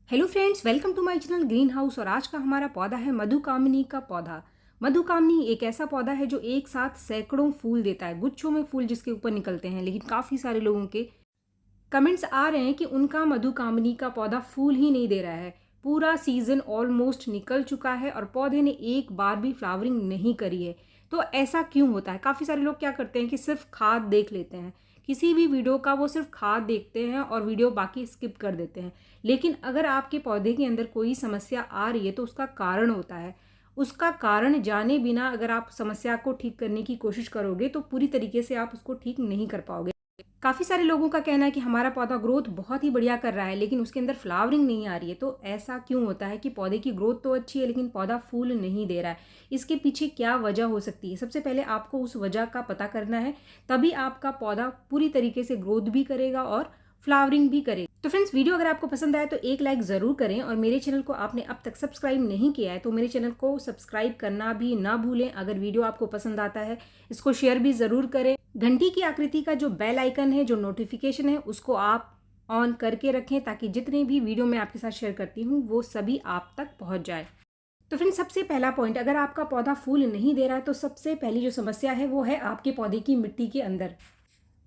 Hello friends, welcome to my channel green house. और आज का हमारा पौधा है मधुकामनी का पौधा। मधुकामनी एक ऐसा पौधा है जो एक साथ सैकड़ों फूल देता है, गुच्छों में फूल जिसके ऊपर निकलते हैं। लेकिन काफ़ी सारे लोगों के कमेंट्स आ रहे हैं कि उनका मधुकामनी का पौधा फूल ही नहीं दे रहा है। पूरा सीजन ऑलमोस्ट निकल चुका है और पौधे ने एक बार भी फ्लावरिंग नहीं करी है। तो ऐसा क्यों होता है? काफ़ी सारे लोग क्या करते हैं कि सिर्फ खाद देख लेते हैं, किसी भी वीडियो का वो सिर्फ खाद देखते हैं और वीडियो बाकी स्किप कर देते हैं। लेकिन अगर आपके पौधे के अंदर कोई समस्या आ रही है तो उसका कारण होता है। उसका कारण जाने बिना अगर आप समस्या को ठीक करने की कोशिश करोगे तो पूरी तरीके से आप उसको ठीक नहीं कर पाओगे। काफ़ी सारे लोगों का कहना है कि हमारा पौधा ग्रोथ बहुत ही बढ़िया कर रहा है लेकिन उसके अंदर फ्लावरिंग नहीं आ रही है। तो ऐसा क्यों होता है कि पौधे की ग्रोथ तो अच्छी है लेकिन पौधा फूल नहीं दे रहा है? इसके पीछे क्या वजह हो सकती है? सबसे पहले आपको उस वजह का पता करना है, तभी आपका पौधा पूरी तरीके से ग्रोथ भी करेगा और फ्लावरिंग भी करेगा। तो फ्रेंड्स, वीडियो अगर आपको पसंद आए तो एक लाइक ज़रूर करें और मेरे चैनल को आपने अब तक सब्सक्राइब नहीं किया है तो मेरे चैनल को सब्सक्राइब करना भी ना भूलें। अगर वीडियो आपको पसंद आता है इसको शेयर भी ज़रूर करें। घंटी की आकृति का जो बेल आइकन है, जो नोटिफिकेशन है, उसको आप ऑन करके रखें ताकि जितने भी वीडियो मैं आपके साथ शेयर करती हूँ वो सभी आप तक पहुँच जाए। तो फ्रेंड्स, सबसे पहला पॉइंट, अगर आपका पौधा फूल नहीं दे रहा है तो सबसे पहली जो समस्या है वो है आपके पौधे की मिट्टी के अंदर।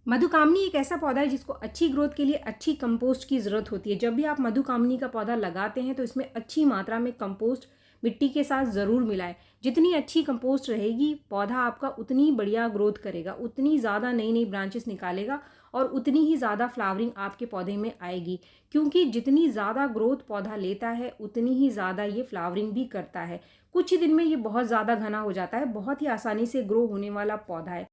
मधुकामनी एक ऐसा पौधा है जिसको अच्छी ग्रोथ के लिए अच्छी कंपोस्ट की ज़रूरत होती है। जब भी आप मधुकामनी का पौधा लगाते हैं तो इसमें अच्छी मात्रा में कंपोस्ट मिट्टी के साथ ज़रूर मिलाएं। जितनी अच्छी कंपोस्ट रहेगी पौधा आपका उतनी बढ़िया ग्रोथ करेगा, उतनी ज़्यादा नई नई ब्रांचेस निकालेगा और उतनी ही ज़्यादा फ्लावरिंग आपके पौधे में आएगी। क्योंकि जितनी ज़्यादा ग्रोथ पौधा लेता है उतनी ही ज़्यादा ये फ्लावरिंग भी करता है। कुछ ही दिन में ये बहुत ज़्यादा घना हो जाता है, बहुत ही आसानी से ग्रो होने वाला पौधा है।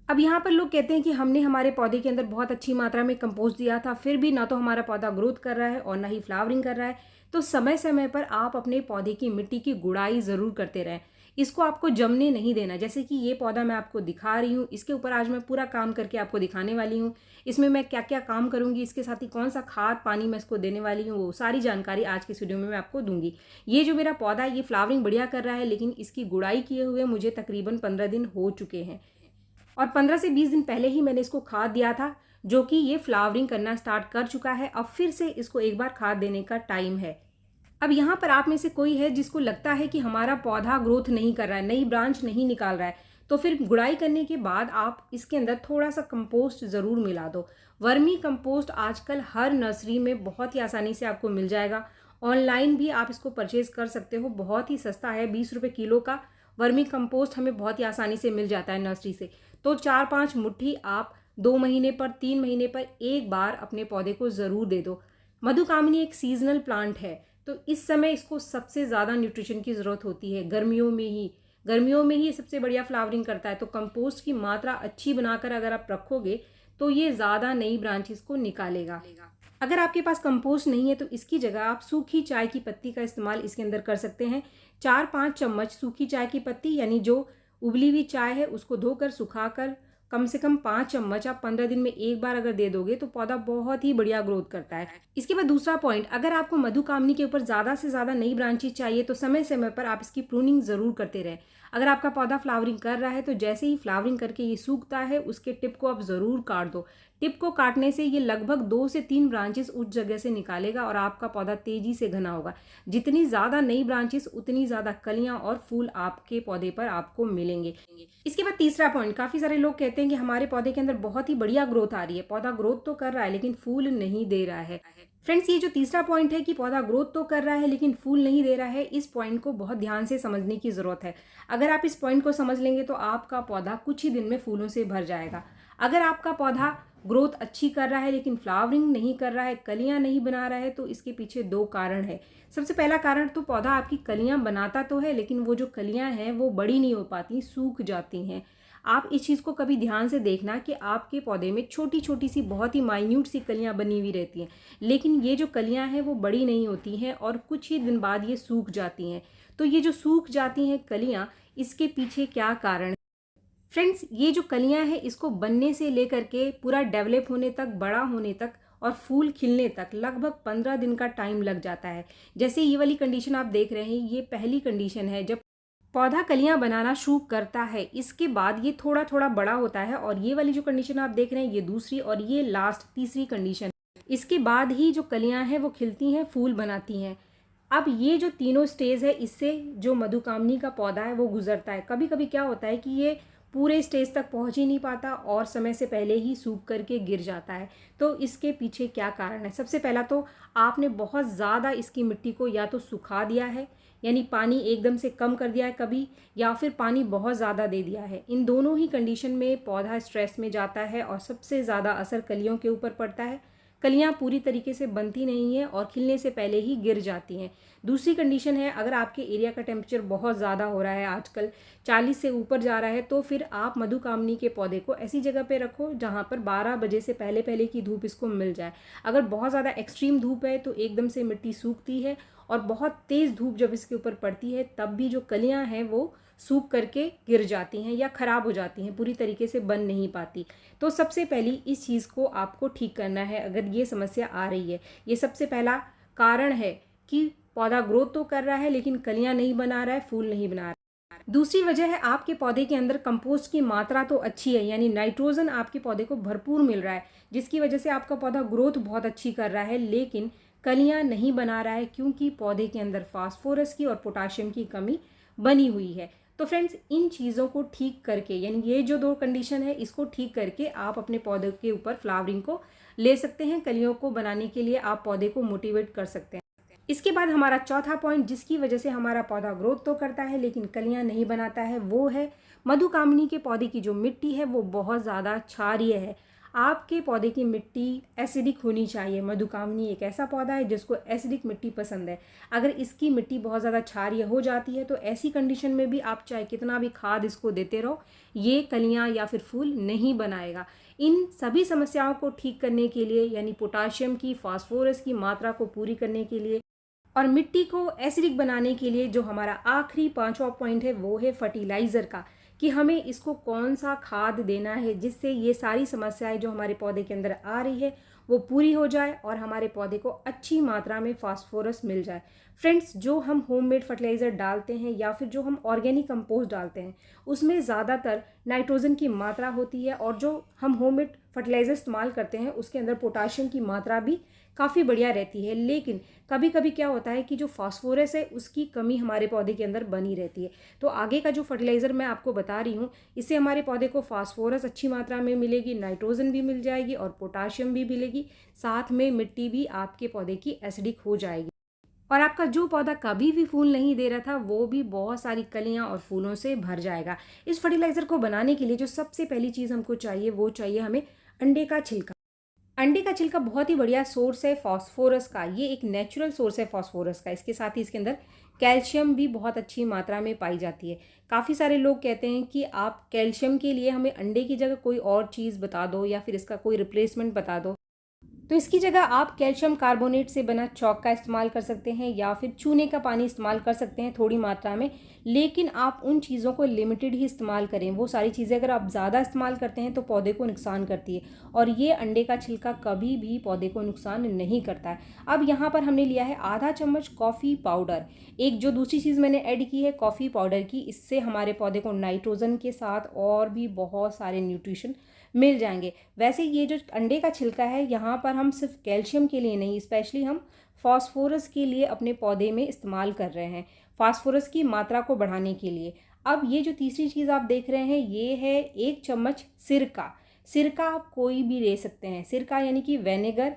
अब यहाँ पर लोग कहते हैं कि हमने हमारे पौधे के अंदर बहुत अच्छी मात्रा में कंपोस्ट दिया था, फिर भी ना तो हमारा पौधा ग्रोथ कर रहा है और ना ही फ्लावरिंग कर रहा है। तो समय समय पर आप अपने पौधे की मिट्टी की गुड़ाई ज़रूर करते रहें। इसको आपको जमने नहीं देना। जैसे कि ये पौधा मैं आपको दिखा रही हूँ, इसके ऊपर आज मैं पूरा काम करके आपको दिखाने वाली हूँ। इसमें मैं क्या क्या काम करूँगी, इसके साथ ही कौन सा खाद पानी मैं इसको देने वाली हूँ, वो सारी जानकारी आज के इस वीडियो में मैं आपको दूंगी। ये जो मेरा पौधा है ये फ्लावरिंग बढ़िया कर रहा है लेकिन इसकी गुड़ाई किए हुए मुझे तकरीबन 15 दिन हो चुके हैं और 15 से 20 दिन पहले ही मैंने इसको खाद दिया था, जो कि ये फ्लावरिंग करना स्टार्ट कर चुका है। अब फिर से इसको एक बार खाद देने का टाइम है। अब यहाँ पर आप में से कोई है जिसको लगता है कि हमारा पौधा ग्रोथ नहीं कर रहा है, नई ब्रांच नहीं निकाल रहा है, तो फिर गुड़ाई करने के बाद आप इसके अंदर थोड़ा सा कंपोस्ट ज़रूर मिला दो। वर्मी कंपोस्ट आजकल हर नर्सरी में बहुत ही आसानी से आपको मिल जाएगा। ऑनलाइन भी आप इसको परचेज कर सकते हो, बहुत ही सस्ता है। 20 रुपये किलो का वर्मी कंपोस्ट हमें बहुत ही आसानी से मिल जाता है नर्सरी से। तो 4-5 मुट्ठी आप 2 महीने पर 3 महीने पर एक बार अपने पौधे को ज़रूर दे दो। मधुकामनी एक सीजनल प्लांट है तो इस समय इसको सबसे ज़्यादा न्यूट्रिशन की ज़रूरत होती है। गर्मियों में ही ये सबसे बढ़िया फ्लावरिंग करता है। तो कंपोस्ट की मात्रा अच्छी बनाकर अगर आप रखोगे तो ये ज़्यादा नई ब्रांचेस को निकालेगा। अगर आपके पास कंपोस्ट नहीं है तो इसकी जगह आप सूखी चाय की पत्ती का इस्तेमाल इसके अंदर कर सकते हैं। 4-5 चम्मच सूखी चाय की पत्ती, यानी जो उबली हुई चाय है उसको धोकर सुखाकर कम से कम 5 चम्मच आप 15 दिन में एक बार अगर दे दोगे तो पौधा बहुत ही बढ़िया ग्रोथ करता है। इसके बाद दूसरा पॉइंट, अगर आपको मधुकामनी के ऊपर ज़्यादा से ज़्यादा नई ब्रांचेज चाहिए तो समय समय पर आप इसकी प्रूनिंग ज़रूर करते रहें। अगर आपका पौधा फ्लावरिंग कर रहा है तो जैसे ही फ्लावरिंग करके ये सूखता है उसके टिप को आप ज़रूर काट दो। टिप को काटने से ये लगभग 2 से 3 ब्रांचेस उस जगह से निकालेगा और आपका पौधा तेजी से घना होगा। जितनी ज़्यादा नई ब्रांचेस उतनी ज़्यादा कलियां और फूल आपके पौधे पर आपको मिलेंगे। इसके बाद तीसरा पॉइंट, काफ़ी सारे लोग कहते हैं कि हमारे पौधे के अंदर बहुत ही बढ़िया ग्रोथ आ रही है, पौधा ग्रोथ तो कर रहा है लेकिन फूल नहीं दे रहा है। फ्रेंड्स, ये जो तीसरा पॉइंट है कि पौधा ग्रोथ तो कर रहा है लेकिन फूल नहीं दे रहा है, इस पॉइंट को बहुत ध्यान से समझने की ज़रूरत है। अगर आप इस पॉइंट को समझ लेंगे तो आपका पौधा कुछ ही दिन में फूलों से भर जाएगा। अगर आपका पौधा ग्रोथ अच्छी कर रहा है लेकिन फ्लावरिंग नहीं कर रहा है, कलियां नहीं बना रहा है, तो इसके पीछे 2 कारण है। सबसे पहला कारण, तो पौधा आपकी कलियां बनाता तो है लेकिन वो जो कलियां हैं वो बड़ी नहीं हो पाती, सूख जाती हैं। आप इस चीज़ को कभी ध्यान से देखना कि आपके पौधे में छोटी छोटी सी बहुत ही माइन्यूट सी कलियां बनी हुई रहती हैं, लेकिन ये जो कलियां हैं वो बड़ी नहीं होती हैं और कुछ ही दिन बाद ये सूख जाती हैं। तो ये जो सूख जाती हैं कलियां, इसके पीछे क्या कारण? फ्रेंड्स, ये जो कलियां हैं इसको बनने से लेकर के पूरा डेवलप होने तक, बड़ा होने तक और फूल खिलने तक लगभग 15 दिन का टाइम लग जाता है। जैसे ये वाली कंडीशन आप देख रहे हैं, ये पहली कंडीशन है जब पौधा कलियां बनाना शुरू करता है। इसके बाद ये थोड़ा थोड़ा बड़ा होता है और ये वाली जो कंडीशन आप देख रहे हैं ये दूसरी और ये लास्ट तीसरी कंडीशन। इसके बाद ही जो कलियां हैं वो खिलती हैं, फूल बनाती हैं। अब ये जो तीनों स्टेज है, इससे जो मधुकामनी का पौधा है वो गुजरता है। कभी कभी क्या होता है कि ये पूरे स्टेज तक पहुंच ही नहीं पाता और समय से पहले ही सूख करके गिर जाता है। तो इसके पीछे क्या कारण है? सबसे पहला तो आपने बहुत ज़्यादा इसकी मिट्टी को या तो सुखा दिया है, यानी पानी एकदम से कम कर दिया है कभी, या फिर पानी बहुत ज़्यादा दे दिया है। इन दोनों ही कंडीशन में पौधा स्ट्रेस में जाता है और सबसे ज़्यादा असर कलियों के ऊपर पड़ता है। कलियां पूरी तरीके से बनती नहीं हैं और खिलने से पहले ही गिर जाती हैं। दूसरी कंडीशन है, अगर आपके एरिया का टेम्परेचर बहुत ज़्यादा हो रहा है, आजकल 40 से ऊपर जा रहा है, तो फिर आप मधुकामनी के पौधे को ऐसी जगह पे रखो जहाँ पर 12 बजे से पहले पहले की धूप इसको मिल जाए। अगर बहुत ज़्यादा एक्सट्रीम धूप है तो एकदम से मिट्टी सूखती है, और बहुत तेज़ धूप जब इसके ऊपर पड़ती है तब भी जो कलियाँ हैं वो सूख करके गिर जाती हैं या ख़राब हो जाती हैं, पूरी तरीके से बन नहीं पाती। तो सबसे पहली इस चीज़ को आपको ठीक करना है अगर ये समस्या आ रही है। ये सबसे पहला कारण है कि पौधा ग्रोथ तो कर रहा है लेकिन कलियां नहीं बना रहा है, फूल नहीं बना रहा है। दूसरी वजह है, आपके पौधे के अंदर कंपोस्ट की मात्रा तो अच्छी है, यानी नाइट्रोजन आपके पौधे को भरपूर मिल रहा है, जिसकी वजह से आपका पौधा ग्रोथ बहुत अच्छी कर रहा है, लेकिन कलियां नहीं बना रहा है क्योंकि पौधे के अंदर फास्फोरस की और पोटाशियम की कमी बनी हुई है। तो फ्रेंड्स, इन चीज़ों को ठीक करके, यानी ये जो दो कंडीशन है इसको ठीक करके आप अपने पौधे के ऊपर फ्लावरिंग को ले सकते हैं। कलियों को बनाने के लिए आप पौधे को मोटिवेट कर सकते हैं। इसके बाद हमारा चौथा पॉइंट, जिसकी वजह से हमारा पौधा ग्रोथ तो करता है लेकिन कलियां नहीं बनाता है, वो है मधुकामनी के पौधे की जो मिट्टी है वो बहुत ज़्यादा क्षारीय है। आपके पौधे की मिट्टी एसिडिक होनी चाहिए। मधुकामनी एक ऐसा पौधा है जिसको एसिडिक मिट्टी पसंद है। अगर इसकी मिट्टी बहुत ज़्यादा क्षारीय हो जाती है तो ऐसी कंडीशन में भी आप चाहे कितना भी खाद इसको देते रहो, ये कलियां या फिर फूल नहीं बनाएगा। इन सभी समस्याओं को ठीक करने के लिए, यानी पोटाशियम की, फास्फोरस की मात्रा को पूरी करने के लिए और मिट्टी को एसिडिक बनाने के लिए, जो हमारा आखिरी पांचवा पॉइंट है वो है फर्टिलाइज़र का, कि हमें इसको कौन सा खाद देना है जिससे ये सारी समस्याएं जो हमारे पौधे के अंदर आ रही है वो पूरी हो जाए और हमारे पौधे को अच्छी मात्रा में फास्फोरस मिल जाए। फ्रेंड्स, जो हम होममेड फर्टिलाइज़र डालते हैं या फिर जो हम ऑर्गेनिक कंपोस्ट डालते हैं उसमें ज़्यादातर नाइट्रोजन की मात्रा होती है, और जो हम होममेड फर्टिलाइज़र इस्तेमाल करते हैं उसके अंदर पोटाशियम की मात्रा भी काफ़ी बढ़िया रहती है। लेकिन कभी कभी क्या होता है कि जो फास्फोरस है उसकी कमी हमारे पौधे के अंदर बनी रहती है। तो आगे का जो फर्टिलाइज़र मैं आपको बता रही हूँ, इससे हमारे पौधे को फास्फोरस अच्छी मात्रा में मिलेगी, नाइट्रोजन भी मिल जाएगी और पोटाशियम भी मिलेगी, साथ में मिट्टी भी आपके पौधे की एसिडिक हो जाएगी, और आपका जो पौधा कभी भी फूल नहीं दे रहा था वो भी बहुत सारी कलियां और फूलों से भर जाएगा। इस फर्टिलाइज़र को बनाने के लिए जो सबसे पहली चीज़ हमको चाहिए वो चाहिए हमें अंडे का छिलका। अंडे का छिलका बहुत ही बढ़िया सोर्स है फास्फोरस का, ये एक नेचुरल सोर्स है फास्फोरस का। इसके साथ ही इसके अंदर कैल्शियम भी बहुत अच्छी मात्रा में पाई जाती है। काफ़ी सारे लोग कहते हैं कि आप कैल्शियम के लिए हमें अंडे की जगह कोई और चीज़ बता दो या फिर इसका कोई रिप्लेसमेंट बता दो। तो इसकी जगह आप कैल्शियम कार्बोनेट से बना चॉक का इस्तेमाल कर सकते हैं या फिर चूने का पानी इस्तेमाल कर सकते हैं थोड़ी मात्रा में, लेकिन आप उन चीज़ों को लिमिटेड ही इस्तेमाल करें। वो सारी चीज़ें अगर आप ज़्यादा इस्तेमाल करते हैं तो पौधे को नुकसान करती है, और ये अंडे का छिलका कभी भी पौधे को नुकसान नहीं करता है। अब यहाँ पर हमने लिया है आधा चम्मच कॉफ़ी पाउडर। एक जो दूसरी चीज़ मैंने ऐड की है कॉफ़ी पाउडर की, इससे हमारे पौधे को नाइट्रोजन के साथ और भी बहुत सारे न्यूट्रिशन मिल जाएंगे। वैसे ये जो अंडे का छिलका है यहाँ पर हम सिर्फ कैल्शियम के लिए नहीं, स्पेशली हम फास्फोरस के लिए अपने पौधे में इस्तेमाल कर रहे हैं, फास्फोरस की मात्रा को बढ़ाने के लिए। अब ये जो तीसरी चीज़ आप देख रहे हैं ये है 1 चम्मच सिरका। सिरका आप कोई भी ले सकते हैं, सिरका यानी कि विनेगर।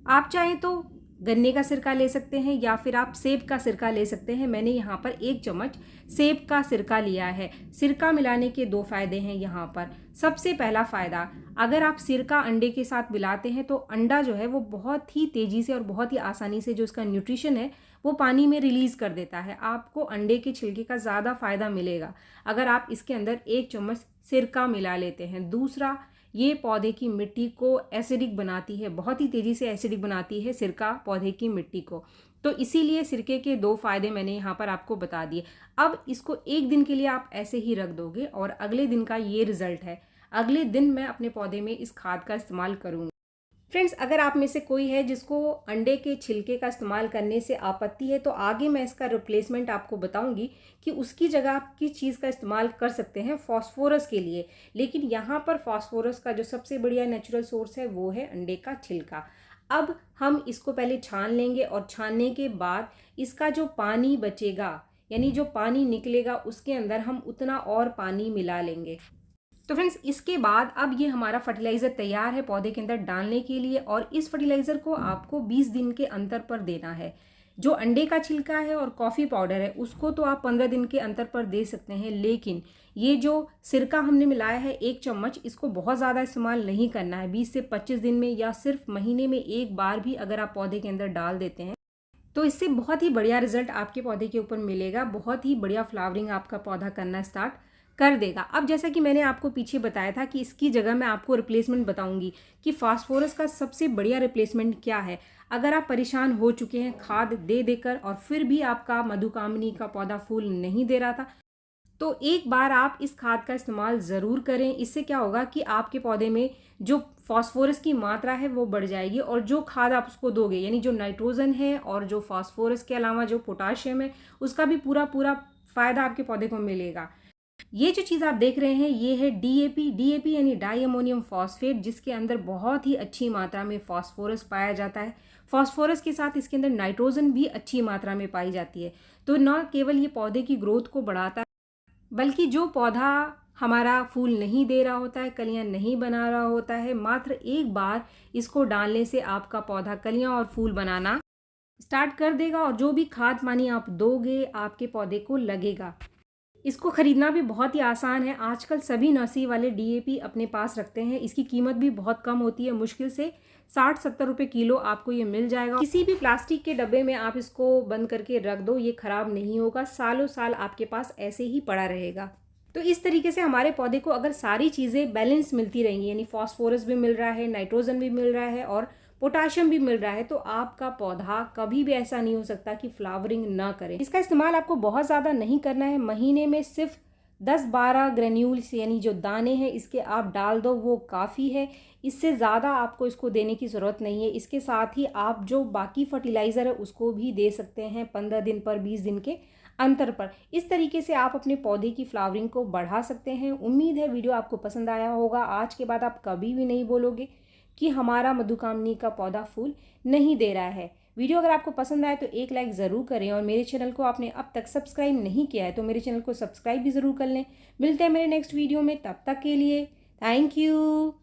आप चाहें तो गन्ने का सिरका ले सकते हैं या फिर आप सेब का सिरका ले सकते हैं। मैंने यहाँ पर 1 चम्मच सेब का सिरका लिया है। सिरका मिलाने के 2 फ़ायदे हैं यहाँ पर। सबसे पहला फ़ायदा, अगर आप सिरका अंडे के साथ मिलाते हैं तो अंडा जो है वो बहुत ही तेज़ी से और बहुत ही आसानी से जो उसका न्यूट्रिशन है वो पानी में रिलीज़ कर देता है। आपको अंडे के छिलके का ज़्यादा फ़ायदा मिलेगा अगर आप इसके अंदर 1 चम्मच सिरका मिला लेते हैं। दूसरा, ये पौधे की मिट्टी को एसिडिक बनाती है, बहुत ही तेज़ी से एसिडिक बनाती है सिरका पौधे की मिट्टी को। तो इसीलिए सिरके के 2 फ़ायदे मैंने यहाँ पर आपको बता दिए। अब इसको 1 दिन के लिए आप ऐसे ही रख दोगे और अगले दिन का ये रिज़ल्ट है। अगले दिन मैं अपने पौधे में इस खाद का इस्तेमाल करूँगी। फ्रेंड्स, अगर आप में से कोई है जिसको अंडे के छिलके का इस्तेमाल करने से आपत्ति है तो आगे मैं इसका रिप्लेसमेंट आपको बताऊंगी कि उसकी जगह आप किस चीज़ का इस्तेमाल कर सकते हैं फास्फोरस के लिए। लेकिन यहाँ पर फास्फोरस का जो सबसे बढ़िया नेचुरल सोर्स है वो है अंडे का छिलका। अब हम इसको पहले छान लेंगे और छानने के बाद इसका जो पानी बचेगा यानी जो पानी निकलेगा उसके अंदर हम उतना और पानी मिला लेंगे। तो फ्रेंड्स इसके बाद अब ये हमारा फर्टिलाइज़र तैयार है पौधे के अंदर डालने के लिए और इस फर्टिलाइज़र को आपको 20 दिन के अंतर पर देना है। जो अंडे का छिलका है और कॉफ़ी पाउडर है उसको तो आप 15 दिन के अंतर पर दे सकते हैं, लेकिन ये जो सिरका हमने मिलाया है 1 चम्मच, इसको बहुत ज़्यादा इस्तेमाल नहीं करना है। 20 से 25 दिन में या सिर्फ महीने में एक बार भी अगर आप पौधे के अंदर डाल देते हैं तो इससे बहुत ही बढ़िया रिजल्ट आपके पौधे के ऊपर मिलेगा। बहुत ही बढ़िया फ्लावरिंग आपका पौधा करना स्टार्ट कर देगा। अब जैसा कि मैंने आपको पीछे बताया था कि इसकी जगह मैं आपको रिप्लेसमेंट बताऊंगी कि फास्फोरस का सबसे बढ़िया रिप्लेसमेंट क्या है। अगर आप परेशान हो चुके हैं खाद दे देकर और फिर भी आपका मधुकामिनी का पौधा फूल नहीं दे रहा था, तो एक बार आप इस खाद का इस्तेमाल ज़रूर करें। इससे क्या होगा कि आपके पौधे में जो फास्फोरस की मात्रा है वो बढ़ जाएगी और जो खाद आप उसको दोगे यानी जो नाइट्रोजन है और जो फास्फोरस के अलावा जो पोटाशियम है उसका भी पूरा पूरा फ़ायदा आपके पौधे को मिलेगा। ये जो चीज़ आप देख रहे हैं ये है डीएपी। डीएपी यानी डाई अमोनियम फॉस्फेट, जिसके अंदर बहुत ही अच्छी मात्रा में फास्फोरस पाया जाता है। फास्फोरस के साथ इसके अंदर नाइट्रोजन भी अच्छी मात्रा में पाई जाती है। तो न केवल ये पौधे की ग्रोथ को बढ़ाता है बल्कि जो पौधा हमारा फूल नहीं दे रहा होता है, कलियां नहीं बना रहा होता है, मात्र एक बार इसको डालने से आपका पौधा कलियां और फूल बनाना स्टार्ट कर देगा और जो भी खाद पानी आप दोगे आपके पौधे को लगेगा। इसको ख़रीदना भी बहुत ही आसान है। आजकल सभी नर्सरी वाले डीएपी अपने पास रखते हैं। इसकी कीमत भी बहुत कम होती है, मुश्किल से 60-70 रुपये किलो आपको ये मिल जाएगा। किसी भी प्लास्टिक के डब्बे में आप इसको बंद करके रख दो, ये ख़राब नहीं होगा, सालों साल आपके पास ऐसे ही पड़ा रहेगा। तो इस तरीके से हमारे पौधे को अगर सारी चीज़ें बैलेंस मिलती रहेंगी यानी फास्फोरस भी मिल रहा है, नाइट्रोजन भी मिल रहा है और पोटाशियम भी मिल रहा है, तो आपका पौधा कभी भी ऐसा नहीं हो सकता कि फ्लावरिंग ना करे। इसका इस्तेमाल आपको बहुत ज़्यादा नहीं करना है। महीने में सिर्फ 10-12 ग्रेन्यूल्स यानी जो दाने हैं इसके आप डाल दो, वो काफ़ी है। इससे ज़्यादा आपको इसको देने की ज़रूरत नहीं है। इसके साथ ही आप जो बाकी फर्टिलाइज़र है उसको भी दे सकते हैं 15 दिन पर, 20 दिन के अंतर पर। इस तरीके से आप अपने पौधे की फ्लावरिंग को बढ़ा सकते हैं। उम्मीद है वीडियो आपको पसंद आया होगा। आज के बाद आप कभी भी नहीं बोलोगे कि हमारा मधुकामिनी का पौधा फूल नहीं दे रहा है। वीडियो अगर आपको पसंद आए तो एक लाइक ज़रूर करें और मेरे चैनल को आपने अब तक सब्सक्राइब नहीं किया है तो मेरे चैनल को सब्सक्राइब भी ज़रूर कर लें। मिलते हैं मेरे नेक्स्ट वीडियो में, तब तक के लिए थैंक यू।